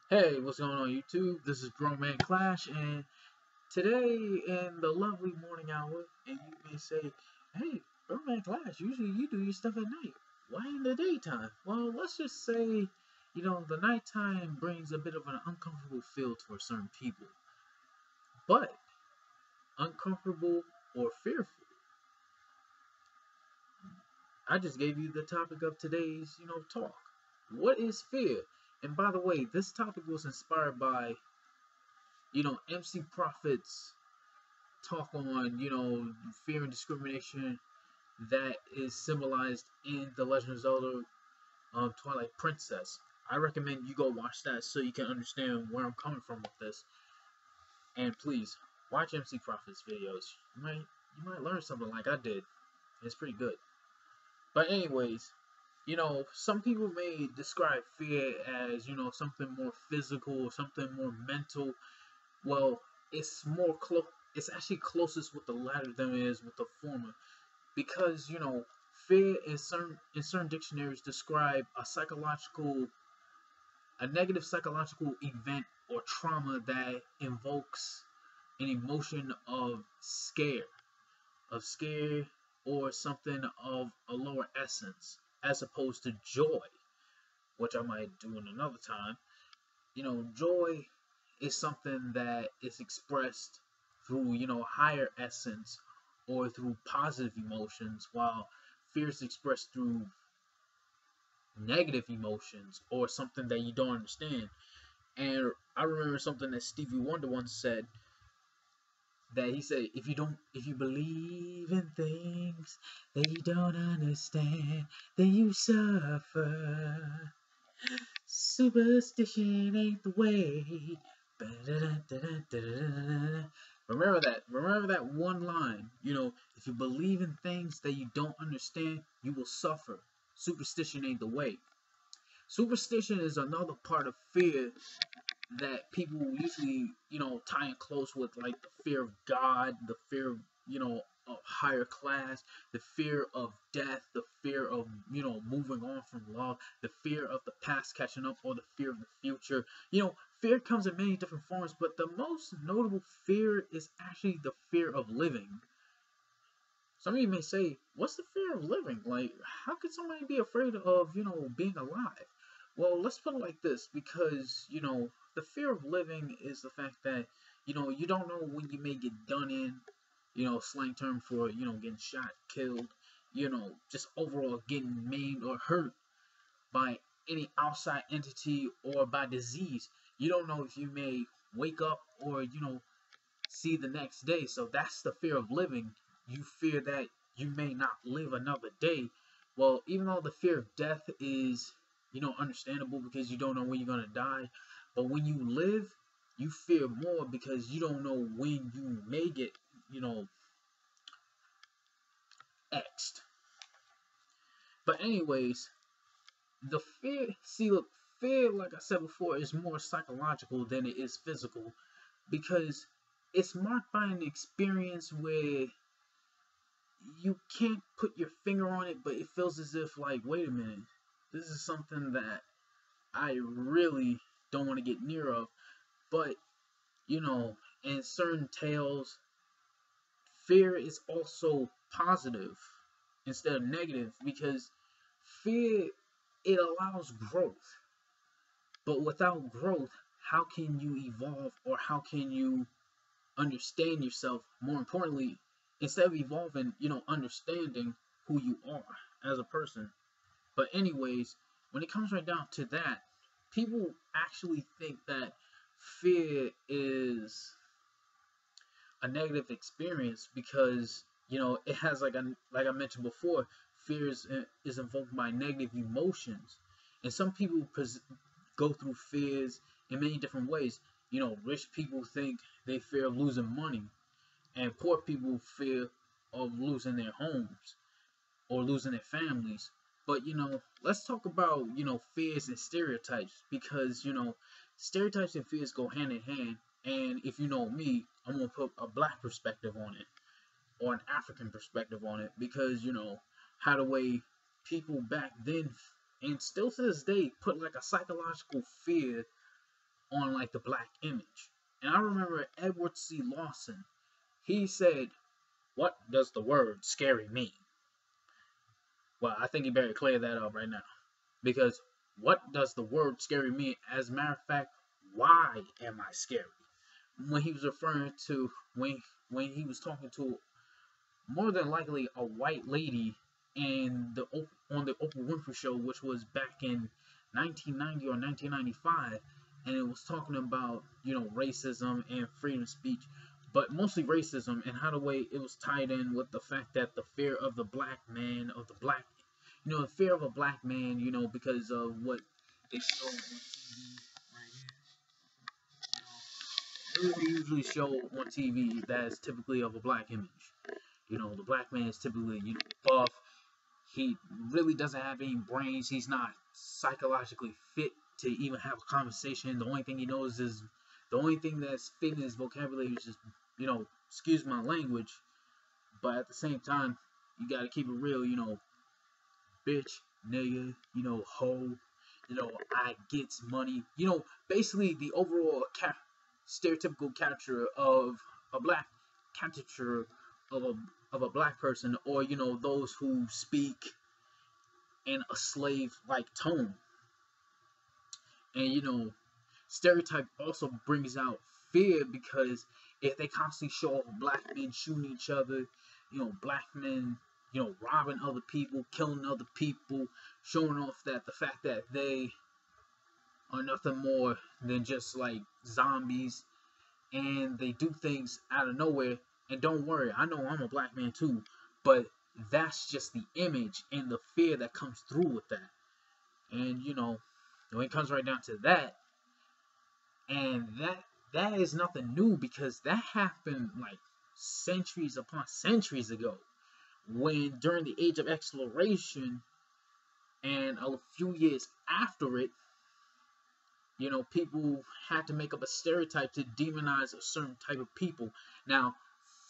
Hey, what's going on YouTube? This is Grown Man Clash, and today in the lovely morning hour, and you may say, hey, Grown Man Clash, usually you do your stuff at night. Why in the daytime? Well, let's just say, the nighttime brings a bit of an uncomfortable feel for certain people. But, uncomfortable or fearful, I just gave you the topic of today's, talk. What is fear? And by the way, this topic was inspired by, EmceeProphit's talk on, fear and discrimination that is symbolized in The Legend of Zelda Twilight Princess. I recommend you go watch that so you can understand where I'm coming from with this. And please watch MC Prophet's videos. You might learn something like I did. It's pretty good. But anyways, some people may describe fear as, something more physical, something more mental. Well, it's more close. It's actually closest with the latter than it is with the former, because fear in certain dictionaries describe a negative psychological event or trauma that invokes an emotion of scare or something of a lower essence, as opposed to joy, which I might do in another time. Joy is something that is expressed through, higher essence or through positive emotions, while fear is expressed through negative emotions or something that you don't understand. And I remember something that Stevie Wonder once said, that he said, if you believe in things that you don't understand, then you suffer. Superstition ain't the way. Remember that. Remember that one line. If you believe in things that you don't understand, you will suffer. Superstition ain't the way. Superstition is another part of fear that people usually, tie in close with, like the fear of God, the fear of, of higher class, the fear of death, the fear of, moving on from love, the fear of the past catching up, or the fear of the future. Fear comes in many different forms, but the most notable fear is actually the fear of living. Some of you may say, what's the fear of living? Like, how could somebody be afraid of, being alive? Well, let's put it like this, because, the fear of living is the fact that, you don't know when you may get done in, slang term for, getting shot, killed, just overall getting maimed or hurt by any outside entity or by disease. You don't know if you may wake up or, see the next day. So that's the fear of living. You fear that you may not live another day. Well, even though the fear of death is, understandable because you don't know when you're going to die, but when you live, you fear more because you don't know when you may get, X'd. But anyways, the fear, see, look, fear, like I said before, is more psychological than it is physical, because it's marked by an experience where you can't put your finger on it, but it feels as if, like, wait a minute, this is something that I really don't want to get near of. But, in certain tales, fear is also positive instead of negative, because fear, it allows growth. But without growth, how can you evolve, or how can you understand yourself? More importantly, instead of evolving, understanding who you are as a person. But anyways, when it comes right down to that, people actually think that fear is a negative experience because, it has, like I mentioned before, fear is invoked by negative emotions. And some people go through fears in many different ways. Rich people think they fear of losing money, and poor people fear of losing their homes or losing their families. But, let's talk about, fears and stereotypes, because, stereotypes and fears go hand in hand. And if you know me, I'm going to put a black perspective on it, or an African perspective on it, because, how the way people back then, and still to this day, put like a psychological fear on like the black image. And I remember Edward C. Lawson, he said, "What does the word scary mean?" Well, I think you better clear that up right now. Because what does the word scary mean? As a matter of fact, why am I scary? When he was referring to when he was talking to more than likely a white lady in the on the Oprah Winfrey Show, which was back in 1990 or 1995, and it was talking about racism and freedom of speech, but mostly racism and how the way it was tied in with the fact that the fear of the black man, of the black, the fear of a black man, because of what they show on TV right here. They usually show on TV that is typically of a black image. The black man is typically, buff. He really doesn't have any brains. He's not psychologically fit to even have a conversation. The only thing he knows is, the only thing that's fit in his vocabulary is just, excuse my language, but at the same time, you gotta keep it real, bitch, nigga, hoe, I gets money. Basically the overall stereotypical caricature of a black caricature of a black person, or those who speak in a slave-like tone. And stereotype also brings out fear, because if they constantly show off black men shooting each other, black men robbing other people, killing other people, showing off that the fact that they are nothing more than just like zombies, and they do things out of nowhere. And don't worry, I know I'm a black man too, but that's just the image and the fear that comes through with that. And when it comes right down to that, and that is nothing new, because that happened like centuries upon centuries ago, when during the age of exploration and a few years after it, people had to make up a stereotype to demonize a certain type of people. Now,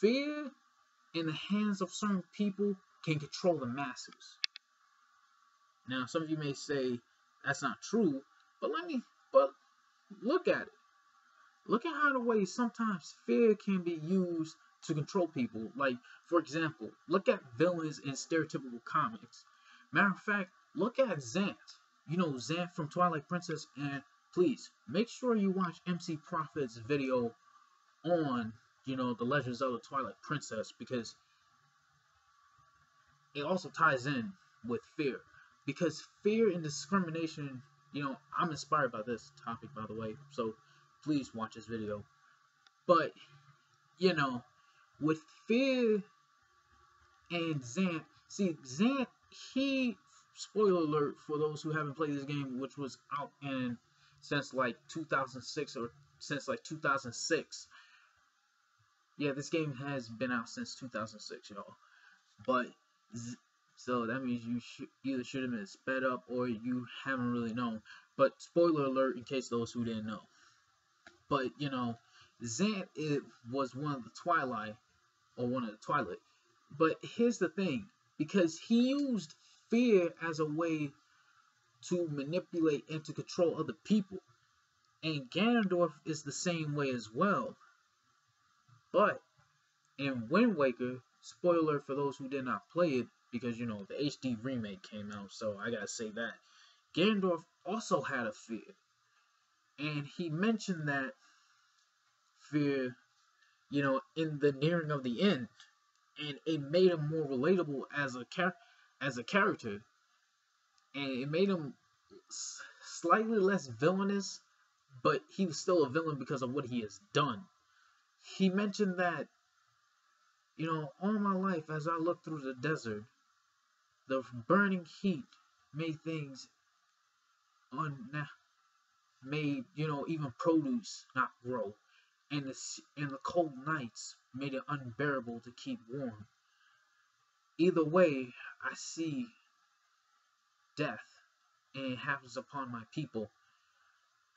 fear in the hands of certain people can control the masses. Now, some of you may say that's not true, but look at it. Look at how the way sometimes fear can be used to control people. Like, for example, look at villains in stereotypical comics. Matter of fact, look at Zant. Zant from Twilight Princess. And please, make sure you watch EmceeProphit's video on, the Legends of the Twilight Princess, because it also ties in with fear. Because fear and discrimination, I'm inspired by this topic, by the way, so please watch this video. But, with fear and Zant, see, Zant, spoiler alert for those who haven't played this game, which was out since like 2006, or since like 2006. Yeah, this game has been out since 2006, y'all. But, so that means you should have been sped up, or you haven't really known. But spoiler alert in case those who didn't know. But Zant was one of the Twilight. But here's the thing, because he used fear as a way to manipulate and to control other people. And Ganondorf is the same way as well. But in Wind Waker, spoiler for those who did not play it, because the HD remake came out, so I gotta say that Ganondorf also had a fear, and he mentioned that fear, in the nearing of the end, and it made him more relatable as a character, and it made him slightly less villainous, but he was still a villain because of what he has done. He mentioned that, all my life as I looked through the desert, the burning heat made things made even produce not grow, and the cold nights made it unbearable to keep warm. Either way, I see death, and it happens upon my people.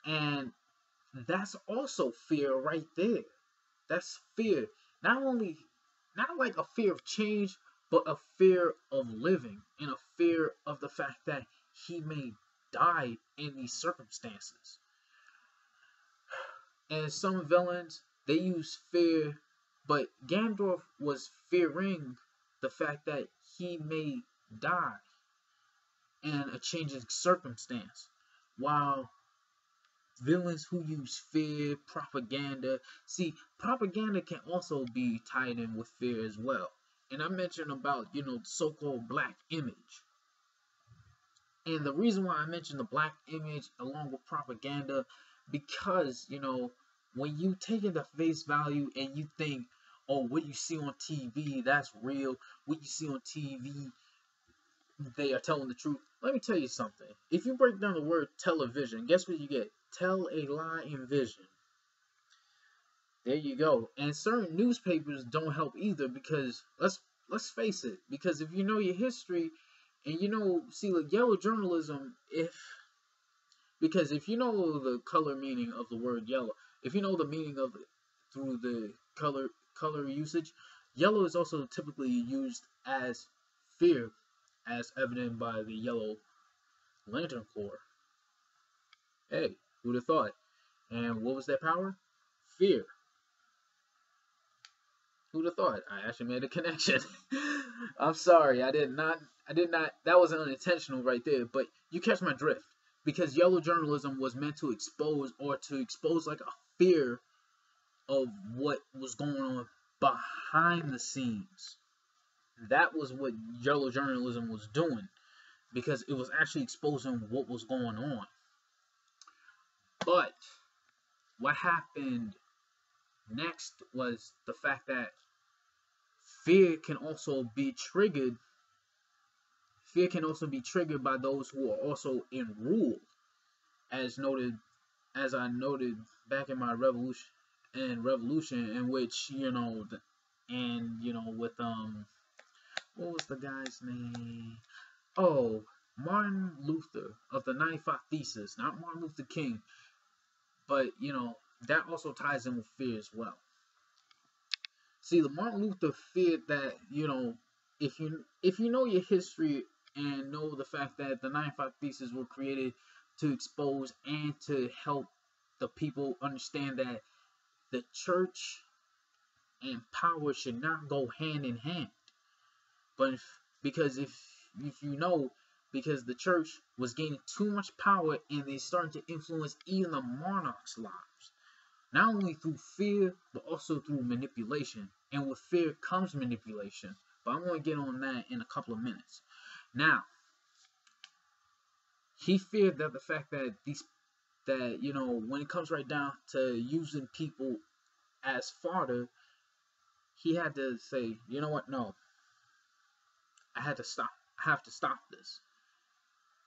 And that's also fear right there. That's fear. Not like a fear of change, but a fear of living, and a fear of the fact that he may die in these circumstances. And some villains, they use fear, but Gandalf was fearing the fact that he may die in a changing circumstance, while villains who use fear, propaganda. See, propaganda can also be tied in with fear as well. And I mentioned about, the so-called black image. And the reason why I mentioned the black image along with propaganda, because, when you take it at face value and you think, oh, what you see on TV, that's real. What you see on TV, they are telling the truth. Let me tell you something. If you break down the word television, guess what you get? Tell a lie in vision. There you go. And certain newspapers don't help either, because let's face it. Because if you know your history, and see, like yellow journalism, because if you know the color meaning of the word yellow, if you know the meaning of it through the color usage, yellow is also typically used as fear, as evident by the Yellow Lantern Corps. Hey, who'd have thought? And what was their power? Fear. Who'd have thought? I actually made a connection. I'm sorry, I did not. That wasn't unintentional right there, but you catch my drift. Because yellow journalism was meant to expose, like a fear of what was going on behind the scenes. That was what yellow journalism was doing, because it was actually exposing what was going on. But what happened next was the fact that fear can also be triggered. Fear can also be triggered by those who are also in rule, as I noted back in my revolution, in which with what was the guy's name? Oh, Martin Luther of the 95 Thesis, not Martin Luther King, but that also ties in with fear as well. See, the Martin Luther feared that if you know your history and know the fact that the 95 Theses were created to expose and to help the people understand that the church and power should not go hand in hand. But because if because the church was gaining too much power and they started to influence even the monarchs' lives, not only through fear but also through manipulation. And with fear comes manipulation. But I'm going to get on that in a couple of minutes. Now, he feared that the fact that when it comes right down to using people as fodder, he had to say, you know what, no, I have to stop this.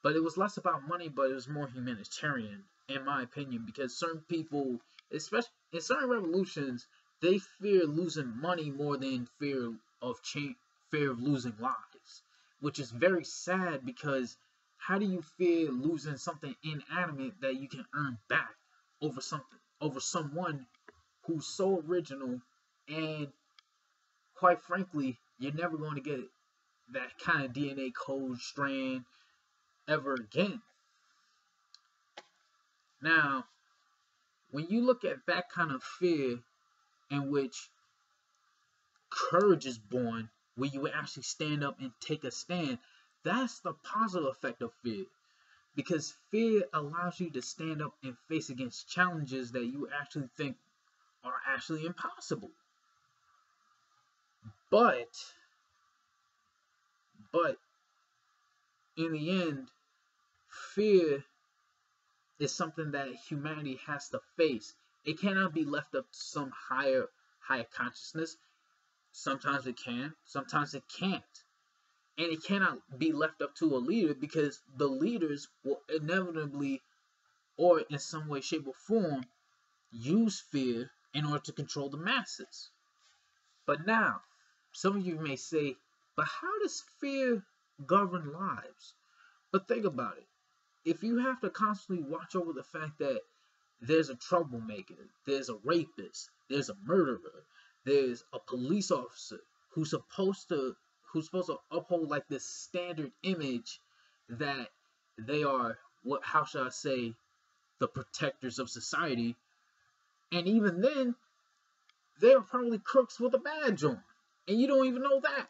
But it was less about money, but it was more humanitarian, in my opinion, because certain people, especially in certain revolutions, they fear losing money more than fear of losing lives, which is very sad, because how do you fear losing something inanimate that you can earn back over someone who's so original, and quite frankly, you're never going to get that kind of DNA code strand ever again. Now, when you look at that kind of fear in which courage is born, where you actually stand up and take a stand, that's the positive effect of fear. Because fear allows you to stand up and face against challenges that you actually think are actually impossible. But in the end, fear is something that humanity has to face. It cannot be left up to some higher consciousness. Sometimes it can, sometimes it can't. And it cannot be left up to a leader, because the leaders will inevitably, or in some way, shape, or form, use fear in order to control the masses. But now, some of you may say, but how does fear govern lives? But think about it. If you have to constantly watch over the fact that there's a troublemaker, there's a rapist, there's a murderer, there's a police officer who's supposed to uphold like this standard image that they are, how should I say, the protectors of society, And even then, they're probably crooks with a badge on. And you don't even know that.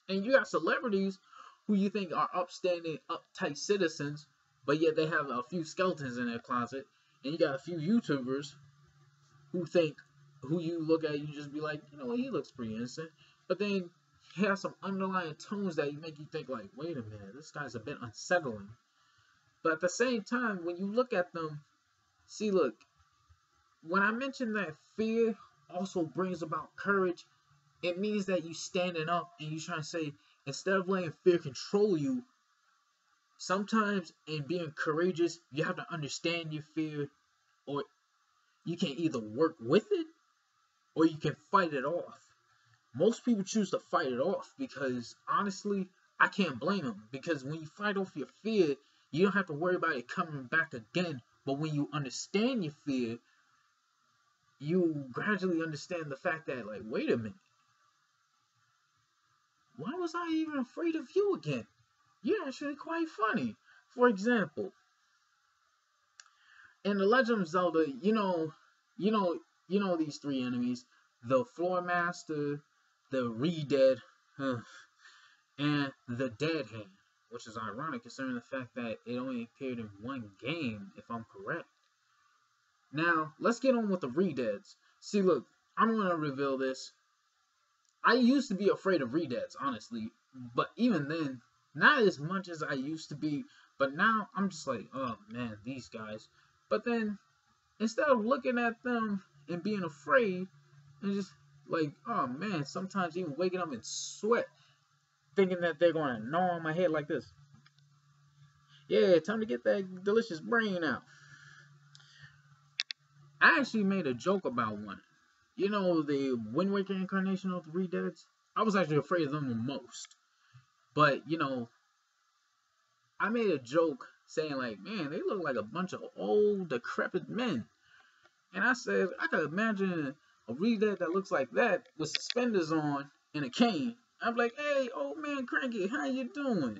And you got celebrities who you think are upstanding, uptight citizens, but yet they have a few skeletons in their closet. And you got a few YouTubers who you look at, you just be like, you know what, he looks pretty innocent. But then he has some underlying tones that make you think like, wait a minute, this guy's a bit unsettling. But at the same time, when you look at them, see, look, when I mentioned that fear also brings about courage, it means that you standing up and you trying to say, instead of letting fear control you, sometimes in being courageous, you have to understand your fear, or you can either work with it or you can fight it off. Most people choose to fight it off because, honestly, I can't blame them. Because when you fight off your fear, you don't have to worry about it coming back again. But when you understand your fear, you gradually understand the fact that, like, wait a minute. Why was I even afraid of you again? You're actually quite funny. For example, in The Legend of Zelda, you know these three enemies: the Floor Master, the Re-Dead, and the Dead Hand, which is ironic considering the fact that it only appeared in one game, if I'm correct. Now, let's get on with the Re-Deads. See, look, I'm gonna reveal this. I used to be afraid of Re-Deads, honestly, but even then, not as much as I used to be. But now I'm just like, oh man, these guys. But then, instead of looking at them and being afraid, and just like, oh man, sometimes even waking up in sweat, thinking that they're going to gnaw on my head like this. Yeah, time to get that delicious brain out. I actually made a joke about one. You know, the Wind Waker incarnation of the Re-Deads? I was actually afraid of them the most. But, you know, I made a joke saying, like, man, they look like a bunch of old, decrepit men. And I said, I could imagine a Re-Dead that looks like that with suspenders on and a cane. I'm like, hey, old man Cranky, how you doing?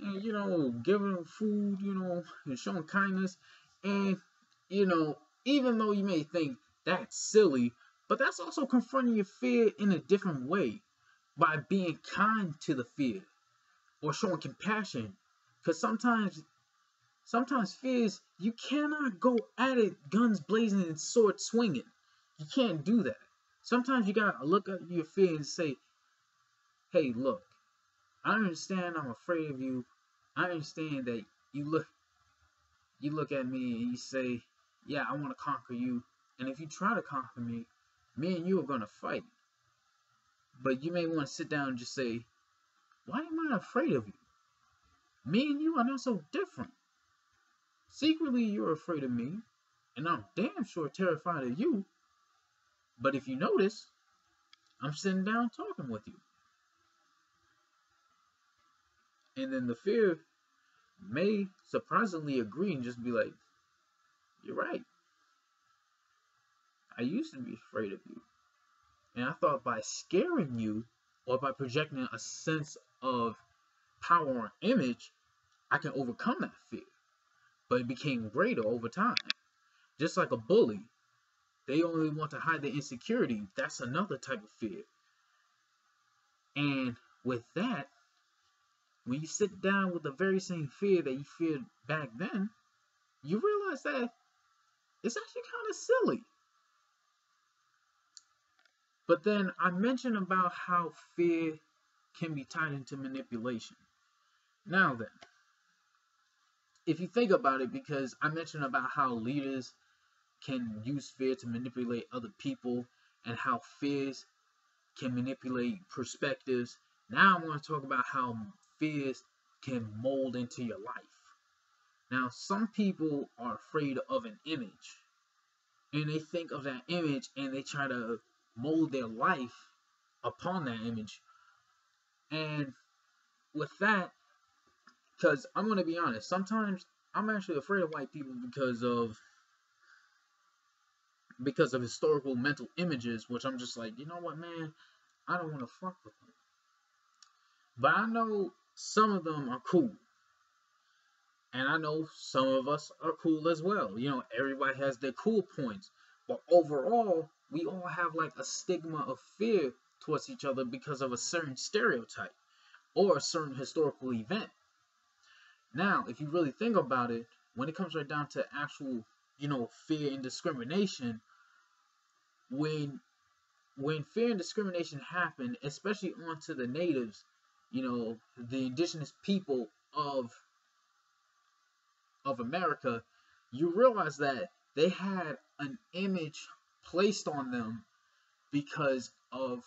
And, you know, giving them food, you know, and showing kindness. And, you know, even though you may think that's silly, but that's also confronting your fear in a different way by being kind to the fear or showing compassion. Because sometimes fears, you cannot go at it guns blazing and sword swinging. You can't do that. Sometimes you gotta look at your fear and say, hey, look, I understand I'm afraid of you. I understand that you look at me and you say, yeah, I want to conquer you. And if you try to conquer me, me and you are going to fight. But you may want to sit down and just say, why am I afraid of you? Me and you are not so different. Secretly, you're afraid of me, and I'm damn sure terrified of you. But if you notice, I'm sitting down talking with you. And then the fear may surprisingly agree and just be like, you're right. I used to be afraid of you. And I thought by scaring you or by projecting a sense of power or image, I can overcome that fear. But it became greater over time. Just like a bully, they only want to hide their insecurity. That's another type of fear. And with that, when you sit down with the very same fear that you feared back then, you realize that it's actually kind of silly. But then I mentioned about how fear can be tied into manipulation. Now then, if you think about it, because I mentioned about how leaders can use fear to manipulate other people and how fears can manipulate perspectives. Now I want to talk about how fears can mold into your life. Now, some people are afraid of an image, and they think of that image and they try to mold their life upon that image. And with that, because I'm going to be honest, sometimes I'm actually afraid of white people because of historical mental images, which I'm just like, you know what, man, I don't want to fuck with them. But I know some of them are cool. And I know some of us are cool as well. Everybody has their cool points. But overall, we all have like a stigma of fear towards each other because of a certain stereotype or a certain historical event. Now, if you really think about it, when it comes right down to actual, fear and discrimination, when fear and discrimination happen, especially onto the natives, the indigenous people of America, you realize that they had an image placed on them because of,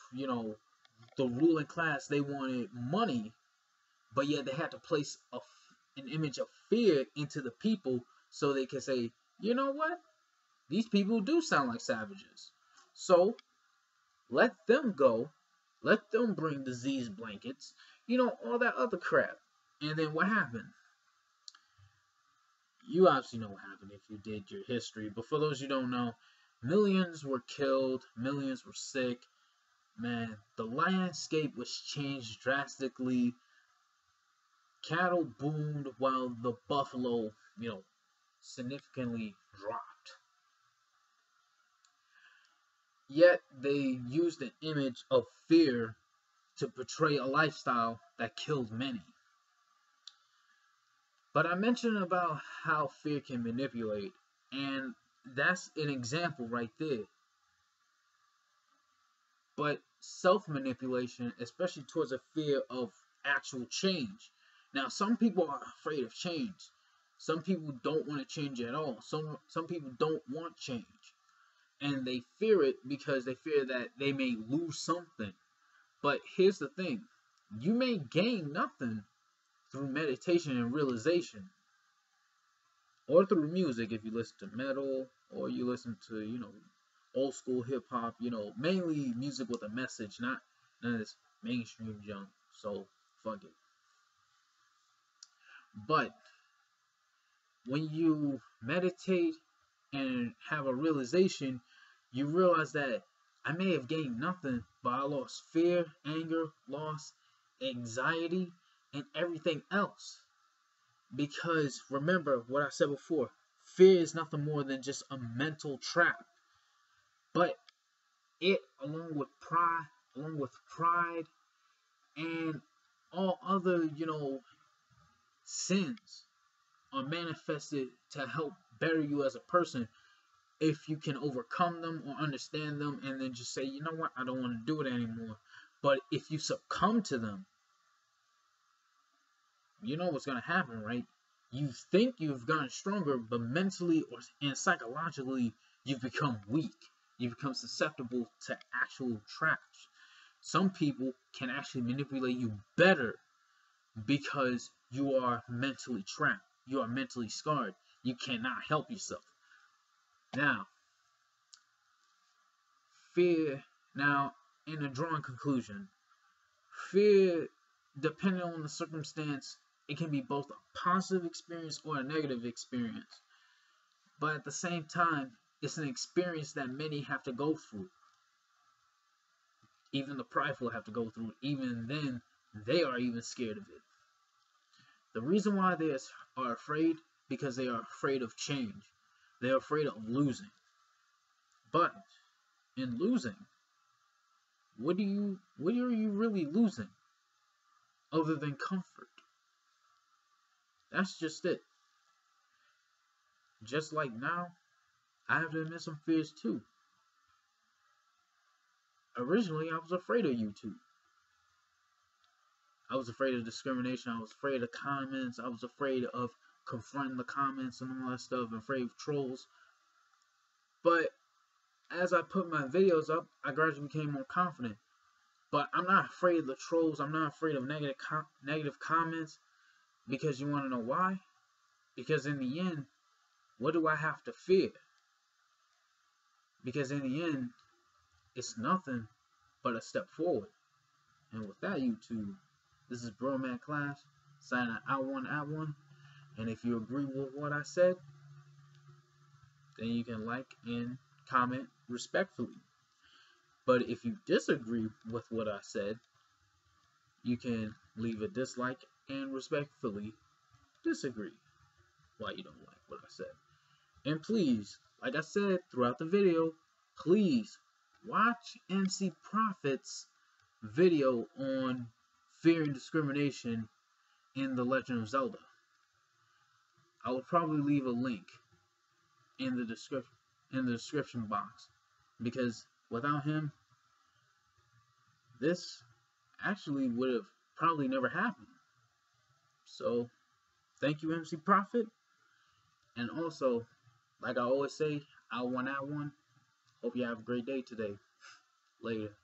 the ruling class. They wanted money, but yet they had to place an image of fear into the people so they could say, you know what? These people do sound like savages. So let them go. Let them bring disease blankets, all that other crap. And then what happened? You obviously know what happened if you did your history, but for those you don't know, millions were killed, millions were sick. Man, the landscape was changed drastically. Cattle boomed while the buffalo, significantly dropped. Yet they used an image of fear to portray a lifestyle that killed many. But I mentioned about how fear can manipulate, and that's an example right there. But self-manipulation, especially towards a fear of actual change. Now, some people are afraid of change. Some people don't want to change at all. Some people don't want change. And they fear it because they fear that they may lose something. But here's the thing. You may gain nothing through meditation and realization, or through music if you listen to metal, or you listen to, old school hip hop, mainly music with a message, not none of this mainstream junk. So fuck it. But when you meditate and have a realization, you realize that I may have gained nothing, but I lost fear, anger, loss, anxiety, and everything else. Because remember what I said before, fear is nothing more than just a mental trap. But it, along with pride and all other, sins, are manifested to help better you as a person if you can overcome them or understand them and then just say, you know what, I don't want to do it anymore. But if you succumb to them, you know what's going to happen, right? You think you've gotten stronger, but mentally and psychologically, you've become weak. You become susceptible to actual traps. Some people can actually manipulate you better because you are mentally trapped. You are mentally scarred. You cannot help yourself. Now, fear. Now, in a drawn conclusion, fear, depending on the circumstance, it can be both a positive experience or a negative experience. But at the same time, it's an experience that many have to go through. Even the prideful have to go through it. Even then, they are even scared of it. The reason why they are afraid, because they are afraid of change. They are afraid of losing. But in losing, what are you really losing other than comfort? That's just it. Just like now, I have to admit some fears too. Originally, I was afraid of YouTube. I was afraid of discrimination. I was afraid of comments. I was afraid of confronting the comments and all that stuff. Afraid of trolls. But as I put my videos up, I gradually became more confident. But I'm not afraid of the trolls. I'm not afraid of negative comments. Because you want to know why? Because in the end, what do I have to fear? Because in the end, it's nothing but a step forward. And with that, YouTube, this is Bro Man Clash, signing out one. And if you agree with what I said, then you can like and comment respectfully. But if you disagree with what I said, you can leave a dislike and respectfully disagree. why you don't like what I said. And please, like I said throughout the video, please watch EmceeProphit's video on fear and discrimination in The Legend of Zelda. I will probably leave a link in the description box, because without him, this actually would have probably never happened. So, thank you, EmceeProphit. And also, like I always say, I one. Hope you have a great day today. Later.